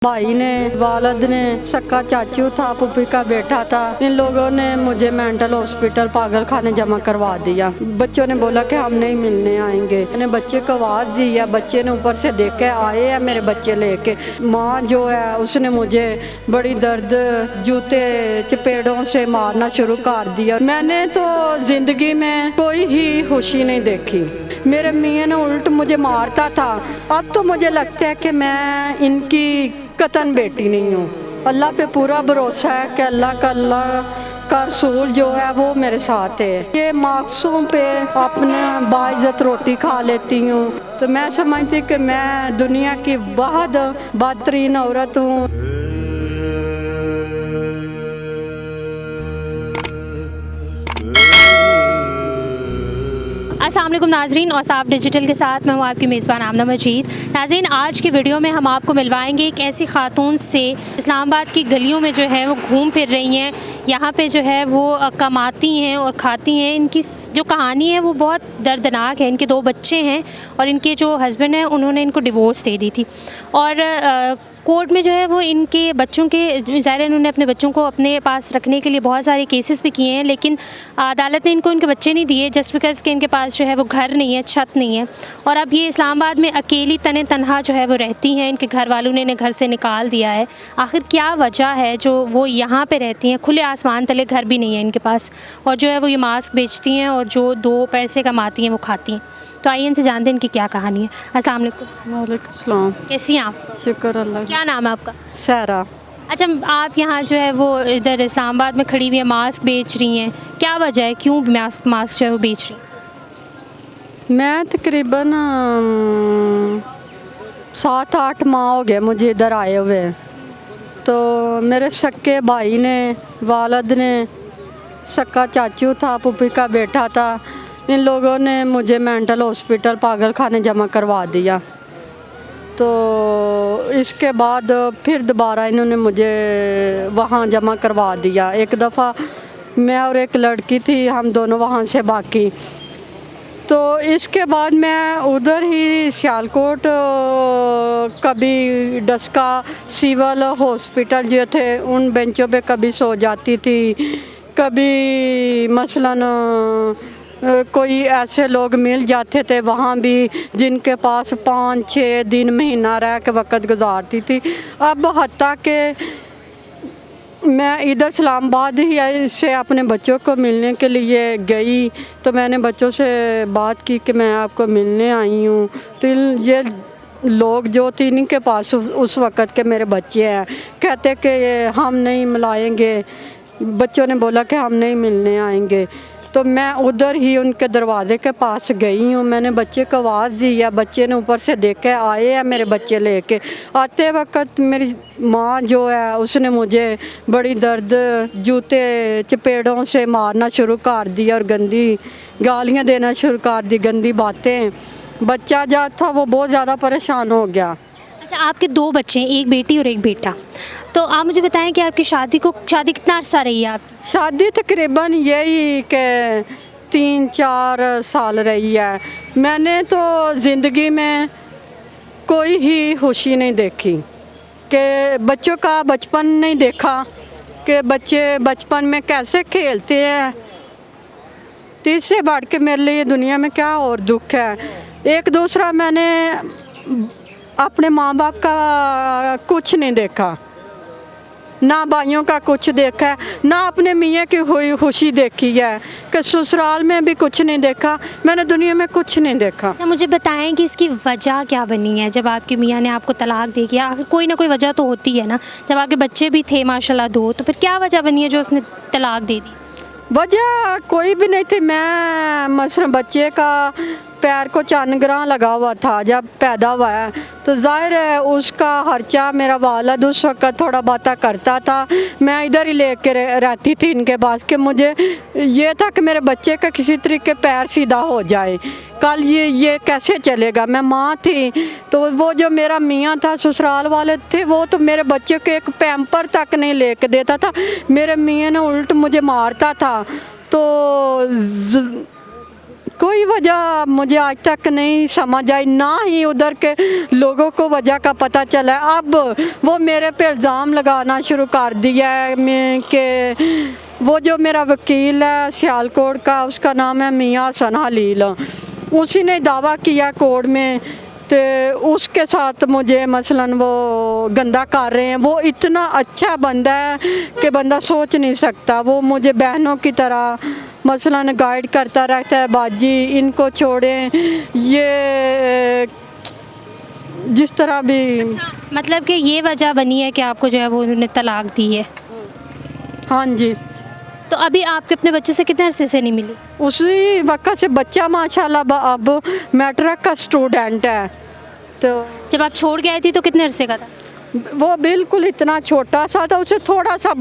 भाई ने, वालद ने, सक्का चाचू था, पुप्पी का बेटा था। इन लोगों ने मुझे मेंटल हॉस्पिटल पागल खाने जमा करवा दिया। बच्चों ने बोला कि हम नहीं मिलने आएंगे। मैंने बच्चे को आवाज़ दी है, बच्चे ने ऊपर से देख के आए हैं मेरे बच्चे लेके। माँ जो है उसने मुझे बड़ी दर्द जूते चपेड़ों से मारना शुरू कर दिया। मैंने तो ज़िंदगी में कोई ही खुशी नहीं देखी। मेरे मियाँ ने उल्ट मुझे मारता था। अब तो मुझे लगता है कि मैं इनकी कतन बेटी नहीं हूँ। अल्लाह पे पूरा भरोसा है कि अल्लाह का रसूल जो है वो मेरे साथ है। ये मार्क्सों पे अपने बाइज्जत रोटी खा लेती हूँ, तो मैं समझती कि मैं दुनिया की बहुत बदतरीन औरत हूँ। अस्सलाम वालेकुम नाज़रीन, और साफ डिजिटल के साथ मैं हूँ आपकी मेज़बान आमना मजीद। नाज़रीन, आज की वीडियो में हम आपको मिलवाएंगे एक ऐसी खातून से इस्लामाबाद की गलियों में जो है वो घूम फिर रही हैं, यहाँ पे जो है वो कमाती हैं और खाती हैं। इनकी जो कहानी है वो बहुत दर्दनाक है। इनके 2 बच्चे हैं और इनके जो हस्बैंड हैं उन्होंने इनको डिवोर्स दे दी थी, और कोर्ट में जो है वो इनके बच्चों के ज़ाहिर इन्होंने अपने बच्चों को अपने पास रखने के लिए बहुत सारे केसेस भी किए हैं, लेकिन अदालत ने इनको इनके बच्चे नहीं दिए जस्ट बिकॉज़ कि इनके पास जो है वो घर नहीं है, छत नहीं है। और अब ये इस्लामाबाद में अकेली तने तनहा जो है वो रहती हैं। इनके घर वालों ने इन्हें घर से निकाल दिया है। आखिर क्या वजह है जो वो यहाँ पे रहती हैं? खुले आसमान तले घर भी नहीं है इनके पास, और जो है वो ये मास्क बेचती हैं और जो 2 पैसे कमाती हैं वो खाती हैं। तो आइए इनसे जानते हैं इनकी क्या कहानी है। अस्सलाम वालेकुम। वालेकुम सलाम। कैसी हैं आप? शुक्र अल्लाह। क्या नाम है आपका? सहरा। अच्छा, आप यहाँ जो है वो इधर इस्लामाबाद में खड़ी हुई है, मास्क बेच रही हैं, क्या वजह है, क्यों मास्क जो है वो बेच रही हैं? मैं तकरीबन 7-8 माह हो गए मुझे इधर आए हुए। तो मेरे सक्के भाई ने, वालद ने, सक्का चाचू था, पुप्पी का बेटा था। इन लोगों ने मुझे मेंटल हॉस्पिटल पागल खाने जमा करवा दिया। तो इसके बाद फिर दोबारा इन्होंने मुझे वहाँ जमा करवा दिया। एक दफ़ा मैं और एक लड़की थी, हम दोनों वहाँ से बाकी। तो इसके बाद मैं उधर ही सियालकोट, कभी डस्का सिविल हॉस्पिटल जो थे उन बेंचों पे कभी सो जाती थी। कभी मसलन कोई ऐसे लोग मिल जाते थे वहाँ भी जिनके पास 5-6 दिन महीना रह के वक़्त गुजारती थी। अब हत्ता के मैं इधर इस्लामाबाद ही से अपने बच्चों को मिलने के लिए गई, तो मैंने बच्चों से बात की कि मैं आपको मिलने आई हूँ। तो ये लोग जो थे इनके पास उस वक़्त के मेरे बच्चे हैं, कहते कि हम नहीं मिलाएंगे। बच्चों ने बोला कि हम नहीं मिलने आएंगे। तो मैं उधर ही उनके दरवाज़े के पास गई हूँ। मैंने बच्चे को आवाज़ दी है, बच्चे ने ऊपर से देख के आए हैं मेरे बच्चे लेके। आते वक्त मेरी माँ जो है उसने मुझे बड़ी दर्द जूते चपेड़ों से मारना शुरू कर दिया और गंदी गालियाँ देना शुरू कर दी, गंदी बातें। बच्चा जो था वो बहुत ज़्यादा परेशान हो गया। अच्छा, आपके 2 बच्चे हैं, एक बेटी और एक बेटा। तो आप मुझे बताएं कि आपकी शादी कितना अर्सा रही है आपकी? शादी तकरीबन यही कि 3-4 साल रही है। मैंने तो ज़िंदगी में कोई ही खुशी नहीं देखी कि बच्चों का बचपन नहीं देखा कि बच्चे बचपन में कैसे खेलते हैं। तो इससे बढ़ के मेरे लिए दुनिया में क्या और दुख है। एक दूसरा मैंने अपने माँ बाप का कुछ नहीं देखा, ना भाइयों का कुछ देखा है, ना अपने मियाँ की हुई खुशी देखी है कि ससुराल में भी कुछ नहीं देखा। मैंने दुनिया में कुछ नहीं देखा। अच्छा, मुझे बताएं कि इसकी वजह क्या बनी है जब आपके मियाँ ने आपको तलाक दे दिया? आखिर कोई ना कोई वजह तो होती है ना। जब आपके बच्चे भी थे माशाल्लाह 2, तो फिर क्या वजह बनी है जो उसने तलाक दे दी? वजह कोई भी नहीं थी। मैं मसलन बच्चे का पैर को चंदग्रह लगा हुआ था जब पैदा हुआ है, तो ज़ाहिर है उसका खर्चा मेरा वालिद उस वक़्त थोड़ा बहुत करता था। मैं इधर ही लेके रहती थी इनके पास कि मुझे ये था कि मेरे बच्चे का किसी तरीके पैर सीधा हो जाए। कल ये कैसे चलेगा। मैं माँ थी, तो वो जो मेरा मियाँ था, ससुराल वाले थे, वो तो मेरे बच्चे को एक पैम्पर तक नहीं लेके देता था। मेरे मियाँ ने उल्ट मुझे मारता था। तो कोई वजह मुझे आज तक नहीं समझ आई, ना ही उधर के लोगों को वजह का पता चला। अब वो मेरे पे इल्ज़ाम लगाना शुरू कर दिया है कि वो जो मेरा वकील है सियालकोट का, उसका नाम है मियाँ हसन हलील, उसी ने दावा किया कोर्ट में, तो उसके साथ मुझे मसलन वो गंदा कर रहे हैं। वो इतना अच्छा बंदा है कि बंदा सोच नहीं सकता। वो मुझे बहनों की तरह मसलन गाइड करता रहता है, बाजी इनको छोड़ें, ये जिस तरह भी। मतलब कि ये वजह बनी है कि आपको जो है वो उन्होंने तलाक दी है। हाँ जी। तो अभी आपके अपने बच्चों से कितने अरसे से नहीं मिली? उसी वक्त से बच्चा माशाल्लाह अब मैट्रिक का स्टूडेंट है। तो जब आप छोड़ के आई थी तो कितने अरसे का था? वो बिल्कुल इतना छोटा सा था, उसे थोड़ा सा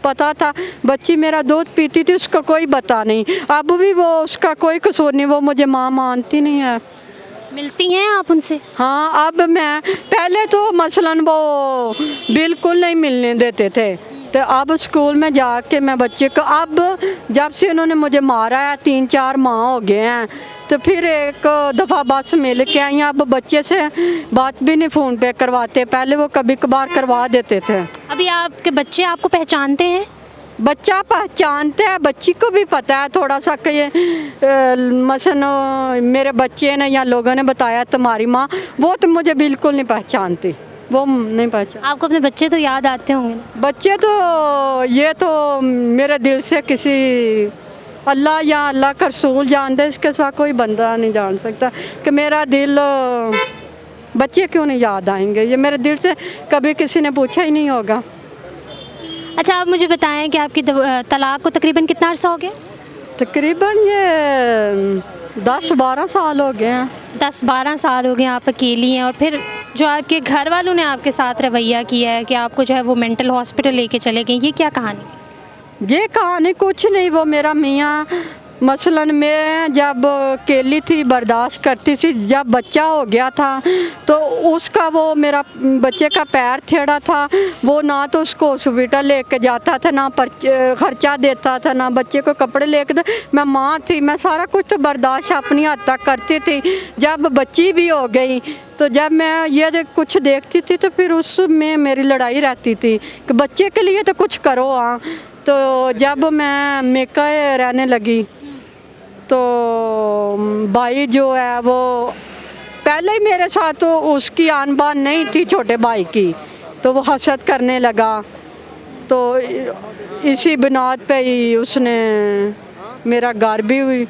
पता था। बच्ची मेरा दूध पीती थी, उसका कोई बता नहीं। अब भी वो उसका कोई कसूर नहीं, वो मुझे माँ मानती नहीं है। मिलती हैं आप उनसे? हाँ, अब मैं, पहले तो मसलन वो बिल्कुल नहीं मिलने देते थे, तो अब स्कूल में जाके मैं बच्चे को, अब जब से उन्होंने मुझे मारा है 3-4 माह हो गए हैं, तो फिर एक दफ़ा बस मिल के आई। अब बच्चे से बात भी नहीं फ़ोन पे करवाते, पहले वो कभी कभार करवा देते थे। अभी आपके बच्चे आपको पहचानते हैं? बच्चा पहचानते हैं, बच्ची को भी पता है थोड़ा सा कि ये मसलन मेरे बच्चे ने या लोगों ने बताया तुम्हारी माँ, वो तो मुझे बिल्कुल नहीं पहचानती, वो नहीं पहचान। आपको अपने बच्चे तो याद आते होंगे ना? बच्चे तो ये तो मेरे दिल से किसी अल्लाह या अल्लाह का रसूल जानते, इसके सिवा कोई बंदा नहीं जान सकता कि मेरा दिल, बच्चे क्यों नहीं याद आएंगे, ये मेरे दिल से कभी किसी ने पूछा ही नहीं होगा। अच्छा, आप मुझे बताएं कि आपकी तलाक को तकरीबन कितना अर्सा हो गया? तकरीबन ये 10-12 साल हो गए हैं। 10-12 साल हो गए आप अकेली हैं। और फिर जो आपके घर वालों ने आपके साथ रवैया किया है कि आपको जो है वो मेंटल हॉस्पिटल लेके चले गए, ये क्या कहानी? ये कहानी कुछ नहीं, वो मेरा मियाँ मसलन मैं जब अकेली थी बर्दाश्त करती थी, जब बच्चा हो गया था तो उसका, वो मेरा बच्चे का पैर थेड़ा था, वो ना तो उसको हॉस्पिटल लेके जाता था, ना खर्चा देता था, ना बच्चे को कपड़े लेके। मैं माँ थी, मैं सारा कुछ तो बर्दाश्त अपनी हद तक करती थी। जब बच्ची भी हो गई तो जब मैं ये कुछ देखती थी तो फिर उसमें मेरी लड़ाई रहती थी कि बच्चे के लिए तो कुछ करो। हाँ, तो जब मैं मेका रहने लगी तो भाई जो है वो पहले ही मेरे साथ, तो उसकी आन बान नहीं थी छोटे भाई की, तो वो हसद करने लगा। तो इसी बुनियाद पे ही उसने मेरा घर भी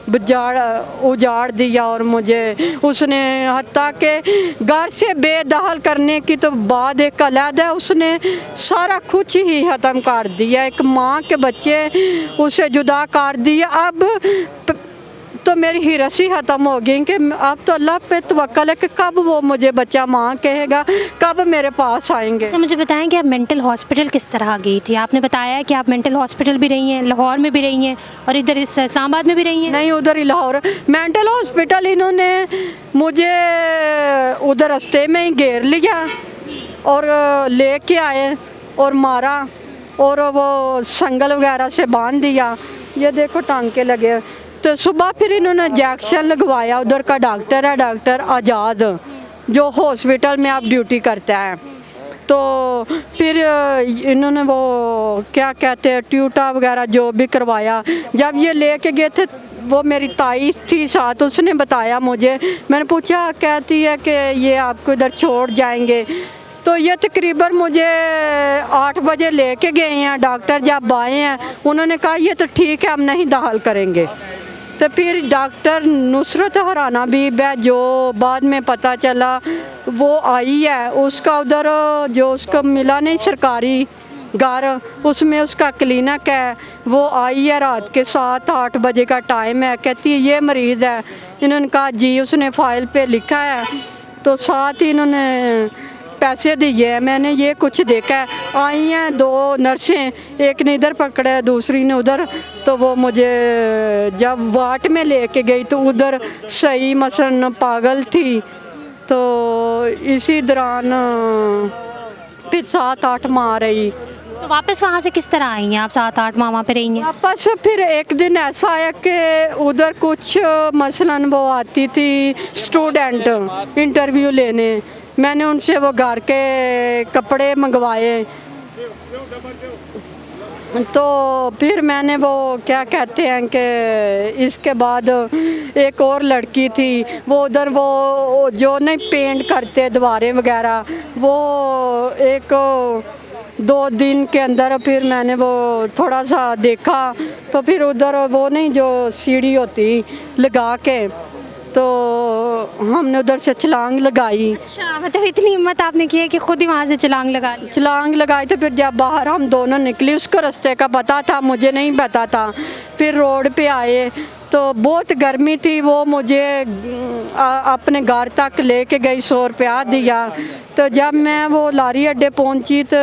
उजाड़ दिया और मुझे उसने हत्ता के घर से बेदखल करने की तो बाद एक अलहदा उसने सारा कुछ ही ख़त्म कर दिया। एक माँ के बच्चे उसे जुदा कर दिया। अब तो मेरी हिरसी ख़त्म हो गई कि अब तो अल्लाह पे तवक्कल है कि कब वो मुझे बच्चा माँ कहेगा, कब मेरे पास आएंगे। अच्छा, मुझे बताएं कि आप मेंटल हॉस्पिटल किस तरह गई थी? आपने बताया कि आप मेंटल हॉस्पिटल भी रही हैं, लाहौर में भी रही हैं और इधर इस्लामाबाद में भी रही हैं। नहीं, उधर ही लाहौर मेंटल हॉस्पिटल इन्होंने मुझे उधर रास्ते में ही घेर लिया और ले के आए और मारा और वो संगल वगैरह से बांध दिया। ये देखो टांके लगे। तो सुबह फिर इन्होंने इंजेक्शन लगवाया। उधर का डॉक्टर है, डॉक्टर आज़ाद, जो हॉस्पिटल में आप ड्यूटी करता है। तो फिर इन्होंने वो क्या कहते हैं ट्यूटा वगैरह जो भी करवाया। जब ये लेके गए थे, वो मेरी ताई थी साथ, उसने बताया मुझे। मैंने पूछा, कहती है कि ये आपको इधर छोड़ जाएंगे। तो ये तकरीबन मुझे 8 बजे लेके गए हैं डॉक्टर। जब आए हैं उन्होंने कहा ये तो ठीक है, हम नहीं दाखिल करेंगे। तो फिर डॉक्टर नुसरत हराना बीब है, जो बाद में पता चला वो आई है, उसका उधर जो उसको मिला नहीं सरकारी घर, उसमें उसका क्लिनिक है, वो आई है रात के 7-8 बजे का टाइम है। कहती है ये मरीज़ है। इन्होंने कहा जी, उसने फाइल पे लिखा है। तो साथ ही इन्होंने पैसे दिए हैं। मैंने ये कुछ देखा है। आई हैं 2 नर्सें, एक ने इधर पकड़ा दूसरी ने उधर। तो वो मुझे जब वार्ड में लेके गई तो उधर सही मसलन पागल थी। तो इसी दौरान फिर 7-8 माह रही। तो वापस वहाँ से किस तरह आई हैं आप? 7-8 माह वहाँ पे रही हैं। वापस फिर एक दिन ऐसा आया कि उधर कुछ मसलन वो आती थी स्टूडेंट इंटरव्यू लेने, मैंने उनसे वो घर के कपड़े मंगवाए, तो फिर मैंने वो क्या कहते हैं कि इसके बाद एक और लड़की थी, वो उधर वो जो नहीं पेंट करते दीवारें वगैरह, वो एक 2 दिन के अंदर फिर मैंने वो थोड़ा सा देखा, तो फिर उधर वो नहीं जो सीढ़ी होती लगा के, तो हमने उधर से छलांग लगाई। अच्छा, मतलब इतनी हिम्मत आपने की है कि खुद ही वहाँ से छलांग लगा ली। छलांग लगाई तो फिर जब बाहर हम दोनों निकले, उसको रास्ते का पता था, मुझे नहीं पता था। फिर रोड पे आए तो बहुत गर्मी थी, वो मुझे अपने घर तक लेके गई, 100 रुपया दिया। तो जब मैं वो लारी अड्डे पहुंची तो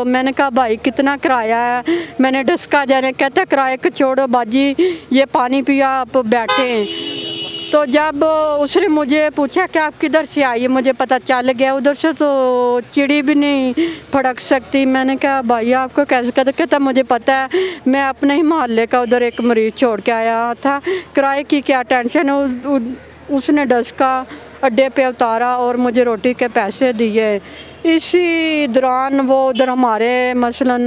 मैंने कहा भाई कितना किराया है, मैंने डस्का जाने, कहता किराए को छोड़ो बाजी, ये पानी पिया आप बैठे। तो जब उसने मुझे पूछा कि आप किधर से आई, मुझे पता चल गया उधर से तो चिड़ी भी नहीं फड़क सकती। मैंने कहा भाई आपको कैसे कहता, कहता मुझे पता है, मैं अपने ही मोहल्ले का उधर एक मरीज़ छोड़ के आया था, किराए की क्या टेंशन है। उसने डस्का अड्डे पे उतारा और मुझे रोटी के पैसे दिए। इसी दौरान वो उधर हमारे मसलन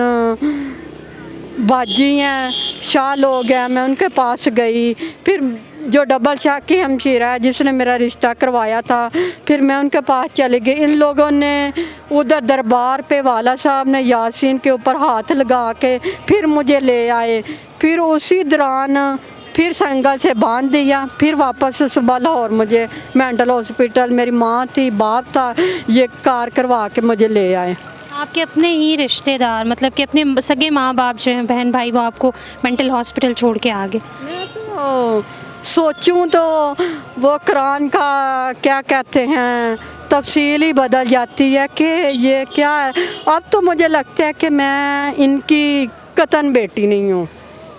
बाजी हैं, शाह लोग हैं, मैं उनके पास गई। फिर जो डबल शाह की हमशीरा है जिसने मेरा रिश्ता करवाया था, फिर मैं उनके पास चली गई। इन लोगों ने उधर दरबार पे वाला साहब ने यासीन के ऊपर हाथ लगा के फिर मुझे ले आए। फिर उसी दौरान फिर संगल से बांध दिया। फिर वापस सुबह लाहौर मुझे मेंटल हॉस्पिटल, मेरी माँ थी, बाप था, ये कार करवा के मुझे ले आए। आपके अपने ही रिश्तेदार, मतलब कि अपने सगे माँ बाप जो हैं, बहन भाई, वो आपको मेंटल हॉस्पिटल छोड़ के आ गए? तो सोचूं तो वो कुरान का क्या कहते हैं तफसील ही बदल जाती है कि ये क्या है। अब तो मुझे लगता है कि मैं इनकी कतन बेटी नहीं हूँ,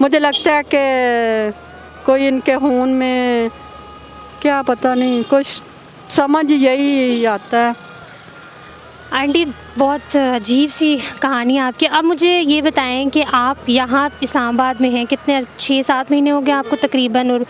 मुझे लगता है कि कोई इनके खून में क्या पता नहीं, कुछ समझ यही आता है। आंटी, बहुत अजीब सी कहानी है आपकी। अब मुझे ये बताएं कि आप यहाँ इस्लामाबाद में हैं, कितने 6-7 महीने हो गए आपको तकरीबन, और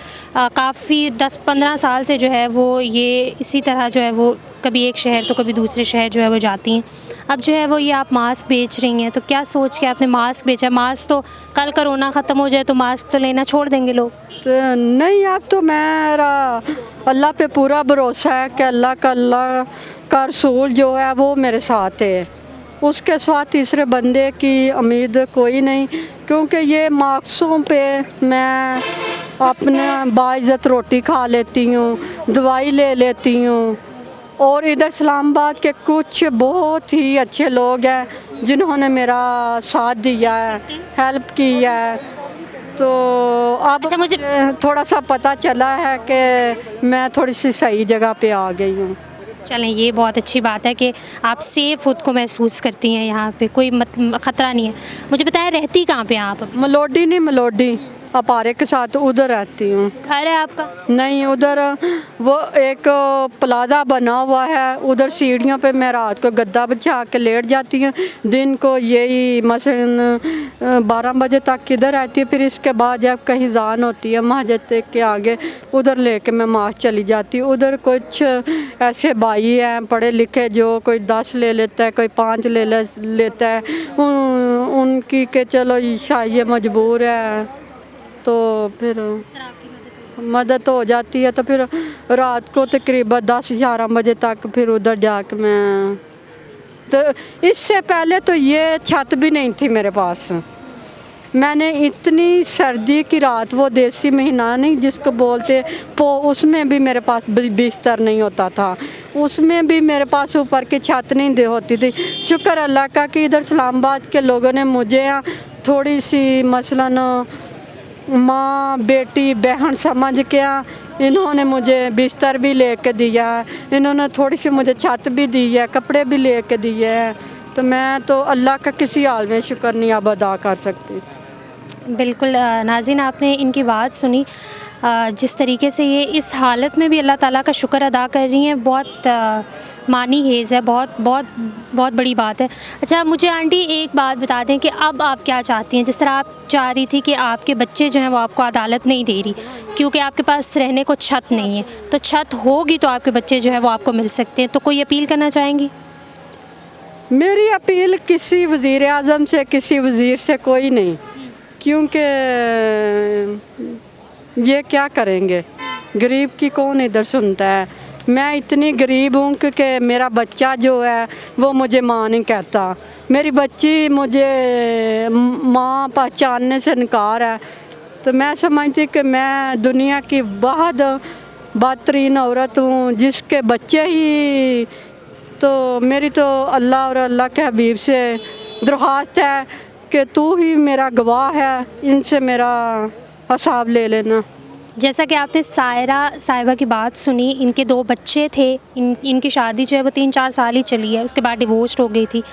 काफ़ी 10-15 साल से जो है वो ये इसी तरह जो है वो कभी एक शहर तो कभी दूसरे शहर जो है वो जाती हैं। अब जो है वो ये आप मास्क बेच रही हैं, तो क्या सोच के आपने मास्क बेचा? मास्क तो कल कोरोना ख़त्म हो जाए तो मास्क तो लेना छोड़ देंगे लोग। तो नहीं, अब तो मेरा अल्लाह पे पूरा भरोसा है कि अल्लाह का रसूल जो है वो मेरे साथ है, उसके साथ तीसरे बंदे की उम्मीद कोई नहीं। क्योंकि ये मास्कों पे मैं अपना बाइज़्ज़त रोटी खा लेती हूँ, दवाई ले लेती हूँ। और इधर इस्लामाबाद के कुछ बहुत ही अच्छे लोग हैं जिन्होंने मेरा साथ दिया है, हेल्प की है। तो अब अच्छा, मुझे थोड़ा सा पता चला है कि मैं थोड़ी सी सही जगह पे आ गई हूँ। चलें, ये बहुत अच्छी बात है कि आप सेफ़ खुद को महसूस करती हैं, यहाँ पे कोई ख़तरा नहीं है। मुझे बताएं, रहती कहाँ पे हैं आप? मलोडी नहीं, मलोडी अपारे के साथ उधर रहती हूँ। घर है आपका? नहीं, उधर वो एक प्लाजा बना हुआ है, उधर सीढ़ियों पे मैं रात को गद्दा बिछा के लेट जाती हूँ। दिन को यही मसलन 12 बजे तक किधर रहती है। फिर इसके बाद जब कहीं जान होती है मस्जिद के आगे, उधर लेके मैं मास चली जाती हूँ। उधर कुछ ऐसे भाई हैं पढ़े लिखे जो कोई 10 ले लेता है, कोई 5 लेता है। उनकी के चलो शायद ये मजबूर है तो फिर मदद हो जाती है। तो फिर रात को तकरीबन 10-11 बजे तक फिर उधर जाकर मैं, तो इससे पहले तो ये छत भी नहीं थी मेरे पास। मैंने इतनी सर्दी की रात, वो देसी महीना नहीं जिसको बोलते उसमें भी मेरे पास बिस्तर नहीं होता था, उसमें भी मेरे पास ऊपर की छत नहीं होती थी। शुक्र अल्लाह का कि इधर इस्लामाबाद के लोगों ने मुझे थोड़ी सी मसलन माँ बेटी बहन समझ के इन्होंने मुझे बिस्तर भी लेके दिया, इन्होंने थोड़ी सी मुझे छत भी दी है, कपड़े भी लेके दिए हैं। तो मैं तो अल्लाह का किसी हाल में शुक्र नहीं अब अदा कर सकती। बिल्कुल नाज़रीन, आपने इनकी बात सुनी। जिस तरीके से ये इस हालत में भी अल्लाह ताला का शुक्र अदा कर रही हैं, बहुत मानी हेज़ है, बहुत बहुत बहुत बड़ी बात है। अच्छा मुझे आंटी एक बात बता दें कि अब आप क्या चाहती हैं? जिस तरह आप चाह रही थी कि आपके बच्चे जो हैं वो आपको अदालत नहीं दे रही क्योंकि आपके पास रहने को छत नहीं है, तो छत होगी तो आपके बच्चे जो हैं वो आपको मिल सकते हैं, तो कोई अपील करना चाहेंगी? मेरी अपील किसी वज़ीर आज़म से, किसी वज़ीर से कोई नहीं, क्योंकि ये क्या करेंगे, गरीब की कौन इधर सुनता है। मैं इतनी गरीब हूँ कि मेरा बच्चा जो है वो मुझे माँ नहीं कहता, मेरी बच्ची मुझे माँ पहचानने से इनकार है। तो मैं समझती कि मैं दुनिया की बहुत बदतरीन औरत हूँ जिसके बच्चे ही, तो मेरी तो अल्लाह और अल्लाह के हबीब से दरख्वास्त है कि तू ही मेरा गवाह है, इनसे मेरा हिसाब ले लेना। जैसा कि आपने साहिबा की बात सुनी, इनके 2 बच्चे थे, इनकी शादी जो है वो 3-4 साल ही चली है, उसके बाद डिवोर्स हो गई थी।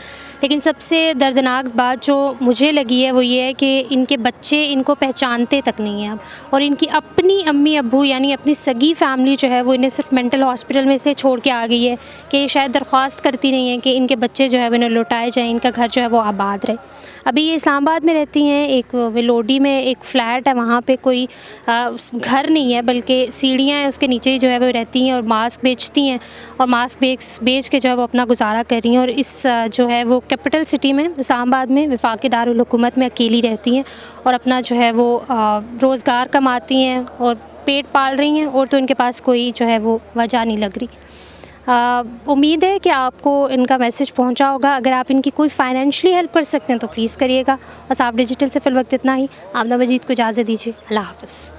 लेकिन सबसे दर्दनाक बात जो मुझे लगी है वो ये है कि इनके बच्चे इनको पहचानते तक नहीं हैं अब, और इनकी अपनी अम्मी अब्बू यानी अपनी सगी फैमिली जो है वो इन्हें सिर्फ मेंटल हॉस्पिटल में से छोड़ के आ गई है कि शायद दरख्वास्त करती नहीं है कि इनके बच्चे जो है वो इन्हें लौटाए जाएँ, इनका घर जो है वो आबाद रहे। अभी ये इस्लामाबाद में रहती हैं, एक विलोडी में एक फ़्लैट है, वहाँ पे कोई घर नहीं है बल्कि सीढ़ियाँ हैं, उसके नीचे ही जो है वो रहती हैं और मास्क बेचती हैं, और मास्क बेच के जो है वो अपना गुजारा कर रही हैं। और इस जो है वो कैपिटल सिटी में इस्लामाबाद में वफाकी दारुल हुकूमत में अकेली रहती हैं और अपना जो है वो रोज़गार कमाती हैं और पेट पाल रही हैं, और तो इनके पास कोई जो है वो वजह नहीं लग रही। उम्मीद है कि आपको इनका मैसेज पहुंचा होगा। अगर आप इनकी कोई फाइनेंशियली हेल्प कर सकते हैं तो प्लीज़ करिएगा। और साफ डिजिटल से फ़िलवक्त इतना ही। आमना मजीद को इजाज़त दीजिए। अल्लाह हाफ़िज़।